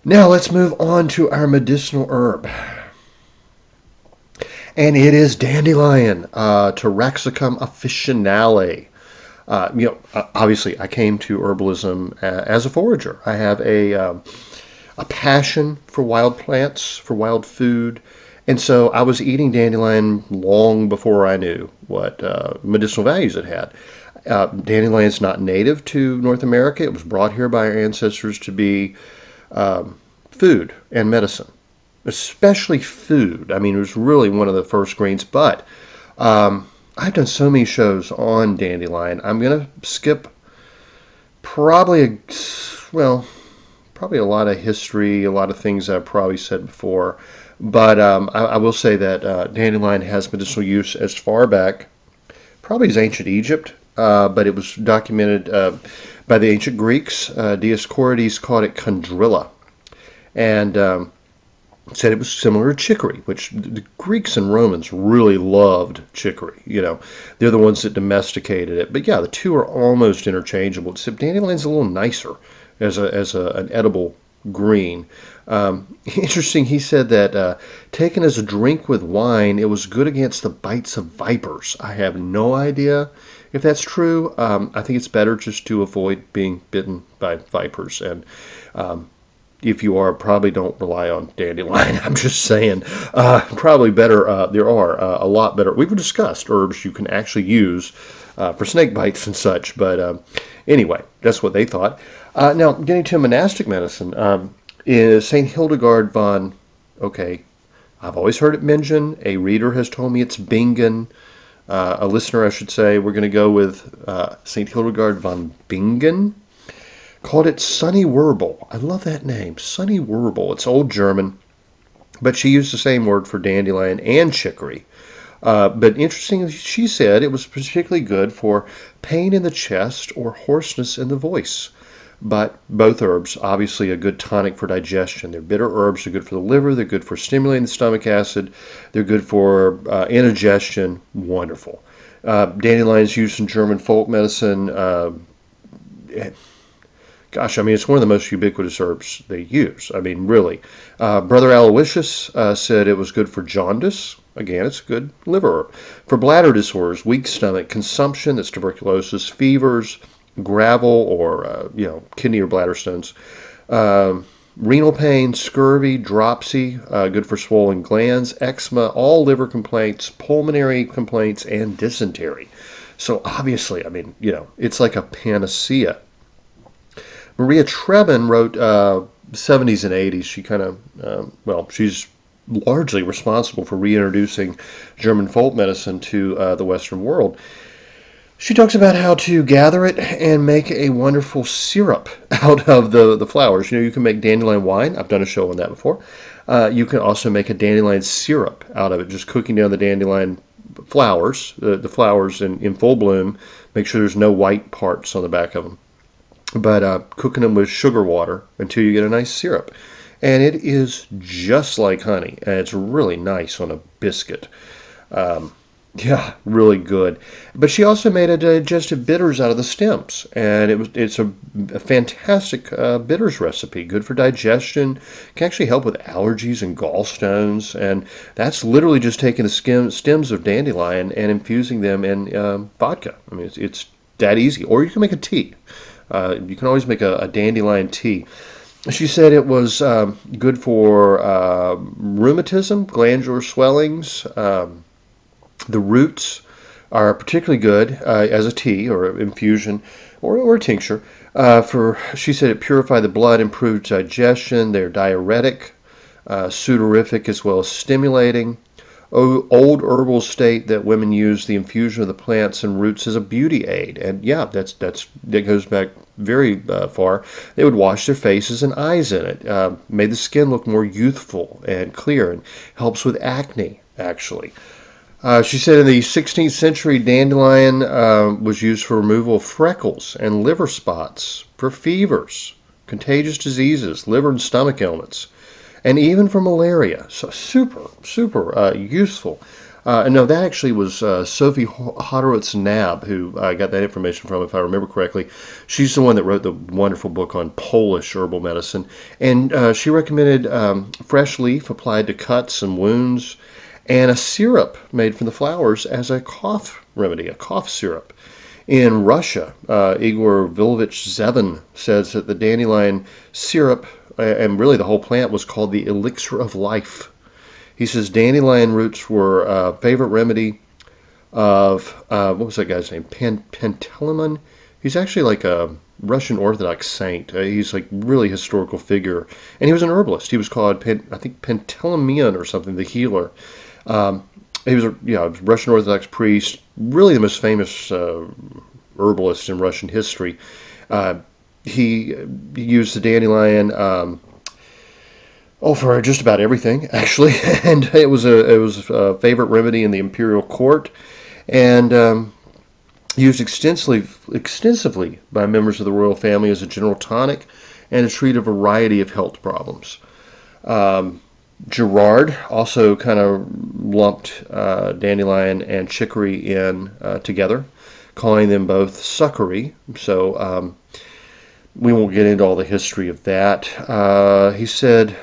Now let's move on to our medicinal herb. And it is Dandelion, Taraxacum officinale. Obviously, I came to herbalism as a forager. I have a passion for wild plants, for wild food, and so I was eating dandelion long before I knew what medicinal values it had. Dandelion is not native to North America. It was brought here by our ancestors to be food and medicine, especially food. I mean, it was really one of the first greens, but I've done so many shows on dandelion. I'm going to skip probably a lot of history, a lot of things I've probably said before. But I will say that dandelion has medicinal use as far back, probably as ancient Egypt, but it was documented by the ancient Greeks. Dioscorides called it chondrilla, and said it was similar to chicory, which the Greeks and Romans really loved chicory. They're the ones that domesticated it. But yeah, the two are almost interchangeable, except dandelion's a little nicer as an edible green. Interesting, he said that taken as a drink with wine, it was good against the bites of vipers. I have no idea if that's true. I think it's better just to avoid being bitten by vipers. And if you are, probably don't rely on dandelion. I'm just saying, probably better. There are a lot better. We've discussed herbs you can actually use for snake bites and such. But anyway, that's what they thought. Now, getting to monastic medicine, is St. Hildegard von, I've always heard it mentioned. A reader has told me it's Bingen. A listener, I should say. We're going to go with St. Hildegard von Bingen. Called it Sunny Werble. I love that name, Sunny Werble. It's Old German, but she used the same word for dandelion and chicory. But interestingly, she said it was particularly good for pain in the chest or hoarseness in the voice. But both herbs, obviously a good tonic for digestion. They're bitter herbs. They're good for the liver. They're good for stimulating the stomach acid. They're good for indigestion. Wonderful. Dandelion is used in German folk medicine. Gosh, I mean, it's one of the most ubiquitous herbs they use. I mean, really. Brother Aloysius said it was good for jaundice. Again, it's a good liver herb. For bladder disorders, weak stomach, consumption, that's tuberculosis, fevers, gravel, or, kidney or bladder stones. Renal pain, scurvy, dropsy, good for swollen glands, eczema, all liver complaints, pulmonary complaints, and dysentery. So obviously, I mean, it's like a panacea. Maria Trebin wrote 70s and 80s. She kind of, she's largely responsible for reintroducing German folk medicine to the Western world. She talks about how to gather it and make a wonderful syrup out of the flowers. You can make dandelion wine. I've done a show on that before. You can also make a dandelion syrup out of it, just cooking down the dandelion flowers, the flowers in full bloom. Make sure there's no white parts on the back of them. But cooking them with sugar water until you get a nice syrup. And it is just like honey. And it's really nice on a biscuit. Yeah, really good. But she also made a digestive bitters out of the stems. And it's a fantastic bitters recipe. Good for digestion. Can actually help with allergies and gallstones. And that's literally just taking the stems of dandelion and infusing them in vodka. I mean, it's that easy. Or you can make a tea. You can always make a dandelion tea. She said it was good for rheumatism, glandular swellings. The roots are particularly good as a tea or infusion or a tincture. She said it purified the blood, improved digestion. They're diuretic, sudorific, as well as stimulating. Old herbals state that women use the infusion of the plants and roots as a beauty aid, and yeah, that goes back very far. They would wash their faces and eyes in it, made the skin look more youthful and clear, and helps with acne. Actually, she said in the 16th century, dandelion was used for removal of freckles and liver spots, for fevers, contagious diseases, liver and stomach ailments, and even for malaria. So super useful. No, that actually was Sophie Hodorowicz-Nab who I got that information from, if I remember correctly. She's the one that wrote the wonderful book on Polish herbal medicine, and she recommended fresh leaf applied to cuts and wounds, and a syrup made from the flowers as a cough remedy, a cough syrup. In Russia, Igor Vilovich Zevin says that the dandelion syrup, and really the whole plant, was called the elixir of life. He says dandelion roots were a favorite remedy of, what was that guy's name? Panteleimon. He's actually like a Russian Orthodox saint. He's like really historical figure. And he was an herbalist. He was called, I think, Panteleimon or something, the healer. He was a Russian Orthodox priest, really the most famous herbalist in Russian history. He used the dandelion for just about everything, actually, and it was a favorite remedy in the imperial court, and used extensively by members of the royal family as a general tonic and to treat a variety of health problems. Gerard also kind of lumped dandelion and chicory in together, calling them both succory. So we won't get into all the history of that. He said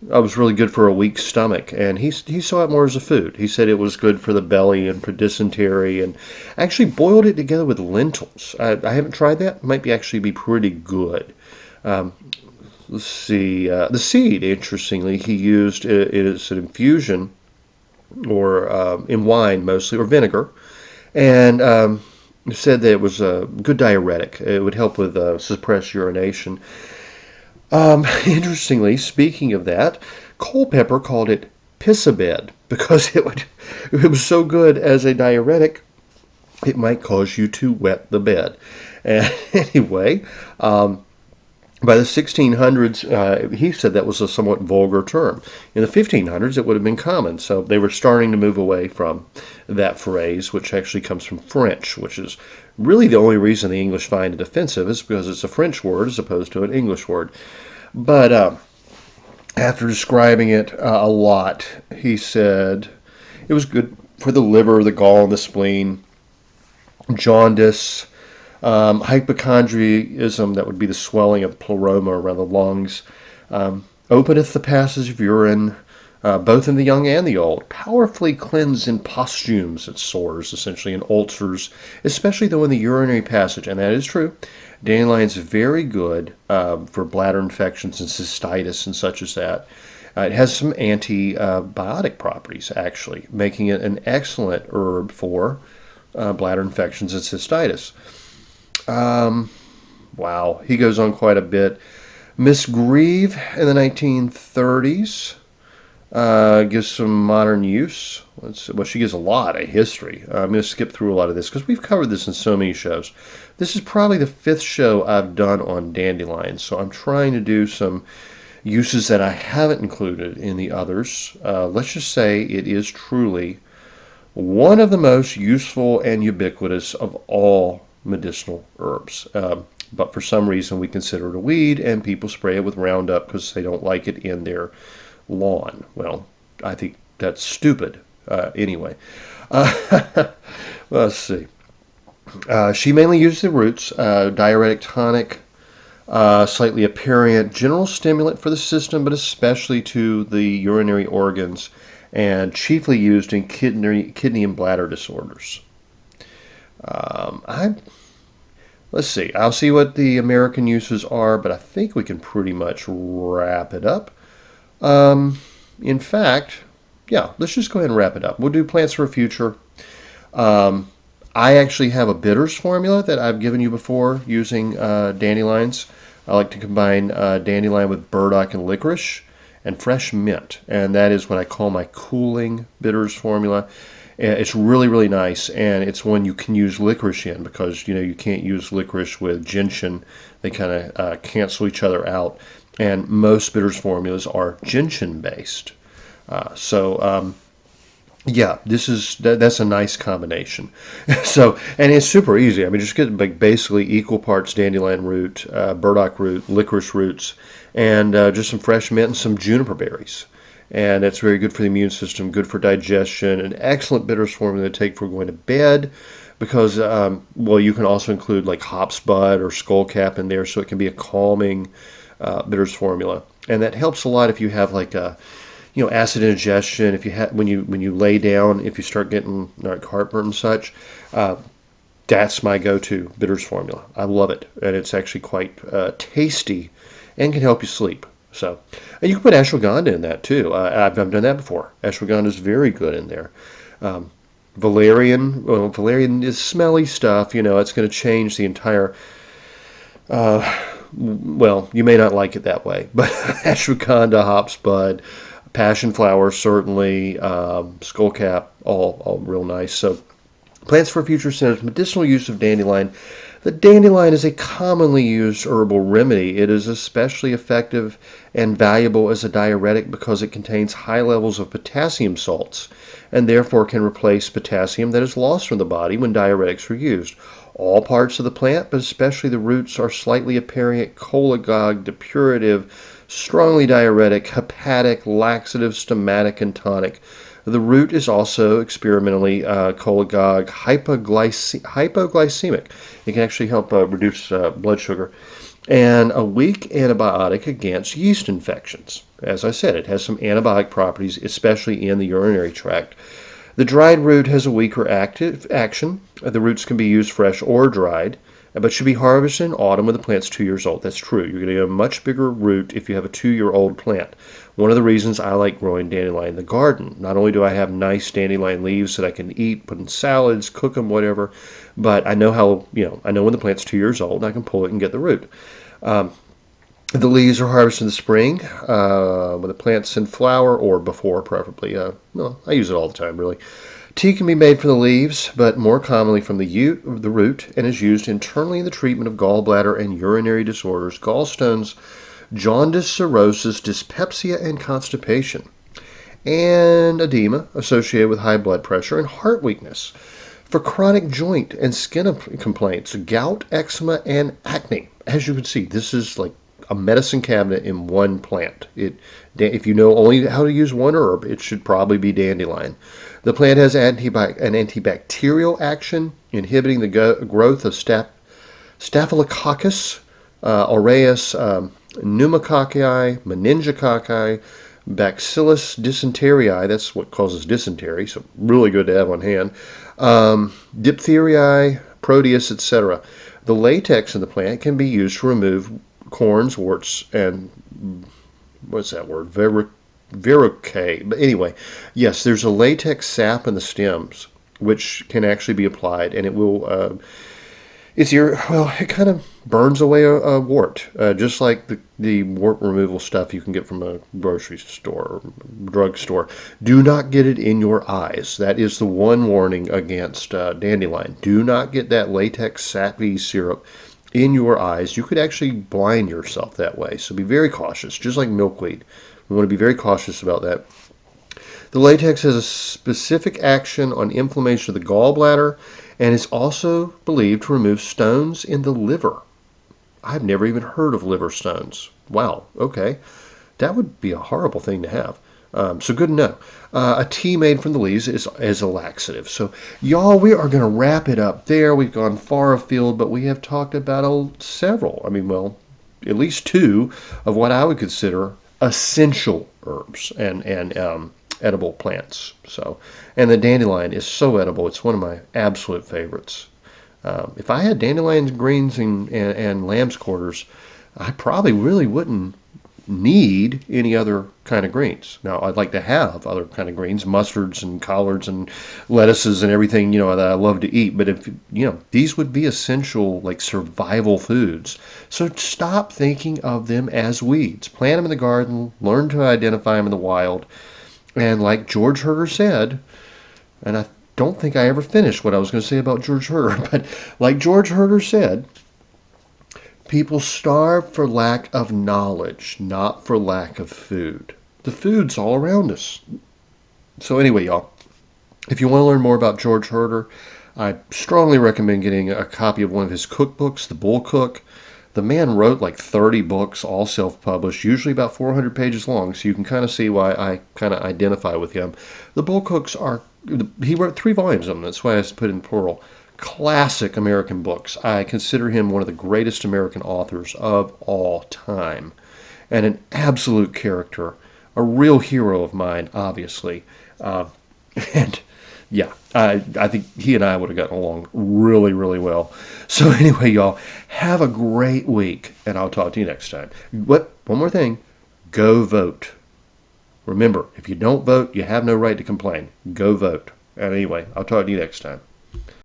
it was really good for a weak stomach, and he saw it more as a food. He said it was good for the belly and for dysentery, and actually boiled it together with lentils. I haven't tried that. It might actually be pretty good. Let's see. The seed, interestingly, he used it as an infusion, or in wine mostly, or vinegar, and said that it was a good diuretic. It would help with suppressed urination. Interestingly, speaking of that, Culpeper called it piss-a-bed because it was so good as a diuretic, it might cause you to wet the bed. And anyway, by the 1600s, he said that was a somewhat vulgar term. In the 1500s, it would have been common. So they were starting to move away from that phrase, which actually comes from French, which is really the only reason the English find it offensive is because it's a French word as opposed to an English word. But after describing it a lot, he said it was good for the liver, the gall, and the spleen, jaundice, hypochondriacism, that would be the swelling of pleroma around the lungs, openeth the passage of urine, both in the young and the old, powerfully cleanse in pustules and sores, essentially, and ulcers, especially though in the urinary passage, and that is true. Dandelion is very good for bladder infections and cystitis and such as that. It has some antibiotic properties, actually, making it an excellent herb for bladder infections and cystitis. Wow, he goes on quite a bit. Miss Grieve in the 1930s gives some modern use. She gives a lot of history. I'm going to skip through a lot of this because we've covered this in so many shows. This is probably the 5th show I've done on dandelions, so I'm trying to do some uses that I haven't included in the others. Let's just say it is truly one of the most useful and ubiquitous of all medicinal herbs. But for some reason we consider it a weed, and people spray it with Roundup because they don't like it in their lawn. Well, I think that's stupid. Anyway, let's see. She mainly used the roots, diuretic, tonic, slightly aperient, general stimulant for the system, but especially to the urinary organs, and chiefly used in kidney and bladder disorders. Let's see. I'll see what the American uses are, but I think we can pretty much wrap it up. In fact, yeah, let's just go ahead and wrap it up. We'll do plants for a future. I actually have a bitters formula that I've given you before using dandelions. I like to combine dandelion with burdock and licorice and fresh mint, and that is what I call my cooling bitters formula. It's really, really nice, and it's one you can use licorice in because, you can't use licorice with gentian. They kind of cancel each other out, and most bitters formulas are gentian-based. So Yeah, that's a nice combination. So, and it's super easy. I mean, just get like basically equal parts dandelion root, burdock root, licorice roots, and just some fresh mint and some juniper berries. And it's very good for the immune system, good for digestion, an excellent bitters formula to take for going to bed. Because, well, you can also include like hops bud or skullcap in there, so it can be a calming bitters formula, and that helps a lot if you have like a acid indigestion. If you have when you lay down, if you start getting like heartburn and such, uh, that's my go-to bitters formula. I love it, and it's actually quite tasty and can help you sleep. So, and you can put ashwagandha in that too. I've done that before. Ashwagandha is very good in there. Um, Valerian, well, valerian is smelly stuff. It's going to change the entire. Well, you may not like it that way, but ashwagandha, hops bud, passion flower, certainly, skullcap, all real nice. So, plants for future centers, medicinal use of dandelion. The dandelion is a commonly used herbal remedy. It is especially effective and valuable as a diuretic because it contains high levels of potassium salts and therefore can replace potassium that is lost from the body when diuretics are used. All parts of the plant, but especially the roots, are slightly aperient, cholagogue, depurative, strongly diuretic, hepatic, laxative, stomatic, and tonic. The root is also experimentally cholagogue, hypoglycemic. It can actually help reduce blood sugar, and a weak antibiotic against yeast infections. As I said, it has some antibiotic properties, especially in the urinary tract. The dried root has a weaker active action. The roots can be used fresh or dried, but should be harvested in autumn when the plant's 2 years old. That's true. You're going to get a much bigger root if you have a 2-year-old plant. One of the reasons I like growing dandelion in the garden, not only do I have nice dandelion leaves that I can eat, put in salads, cook them, whatever, but I know I know when the plant's 2 years old and I can pull it and get the root. Um, the leaves are harvested in the spring when the plant's in flower, or before, preferably. No, I use it all the time, really. Tea can be made from the leaves, but more commonly from the root, and is used internally in the treatment of gallbladder and urinary disorders, gallstones, jaundice, cirrhosis, dyspepsia, and constipation, and edema associated with high blood pressure and heart weakness. For chronic joint and skin complaints, gout, eczema, and acne. As you can see, this is like a medicine cabinet in one plant. If you know only how to use one herb, it should probably be dandelion. The plant has an antibacterial action, inhibiting the growth of Staphylococcus aureus, pneumococci, meningococci, Bacillus dysenteriae, that's what causes dysentery, so really good to have on hand, diphtheriae, proteus, etc. The latex in the plant can be used to remove corns, warts, and what's that word? Verrucae. But anyway, yes, there's a latex sap in the stems which can actually be applied, and it will it kind of burns away a wart, just like the wart removal stuff you can get from a grocery store or drug store. Do not get it in your eyes. That is the one warning against dandelion. Do not get that latex sappy syrup in your eyes. You could actually blind yourself that way. So be very cautious, just like milkweed. We want to be very cautious about that. The latex has a specific action on inflammation of the gallbladder and is also believed to remove stones in the liver. I've never even heard of liver stones. Wow, okay. That would be a horrible thing to have. So good to know. A tea made from the leaves is a laxative. So, y'all, we are going to wrap it up there. We've gone far afield, but we have talked about several. I mean, well, at least two of what I would consider essential herbs and edible plants. So, and the dandelion is so edible; it's one of my absolute favorites. If I had dandelion greens and lamb's quarters, I probably really wouldn't need any other kind of greens. Now, I'd like to have other kind of greens, mustards and collards and lettuces and everything, that I love to eat. But if, these would be essential, like survival foods. So stop thinking of them as weeds. Plant them in the garden, learn to identify them in the wild. And like George Herder said, and I don't think I ever finished what I was going to say about George Herder, but like George Herder said, people starve for lack of knowledge, not for lack of food. The food's all around us. So anyway, y'all, If you want to learn more about George Herder, I strongly recommend getting a copy of one of his cookbooks, The Bull Cook. The man wrote like 30 books, all self-published, usually about 400 pages long, so you can kind of see why I kind of identify with him. The Bull Cooks are, he wrote 3 volumes of them, that's why I put in plural. Classic American books. I consider him one of the greatest American authors of all time, and an absolute character, a real hero of mine, obviously. Uh, and yeah, I think he and I would have gotten along really, really well. So anyway, y'all, have a great week, and I'll talk to you next time. What? One more thing. Go vote. Remember, if you don't vote, you have no right to complain. Go vote. And anyway, I'll talk to you next time.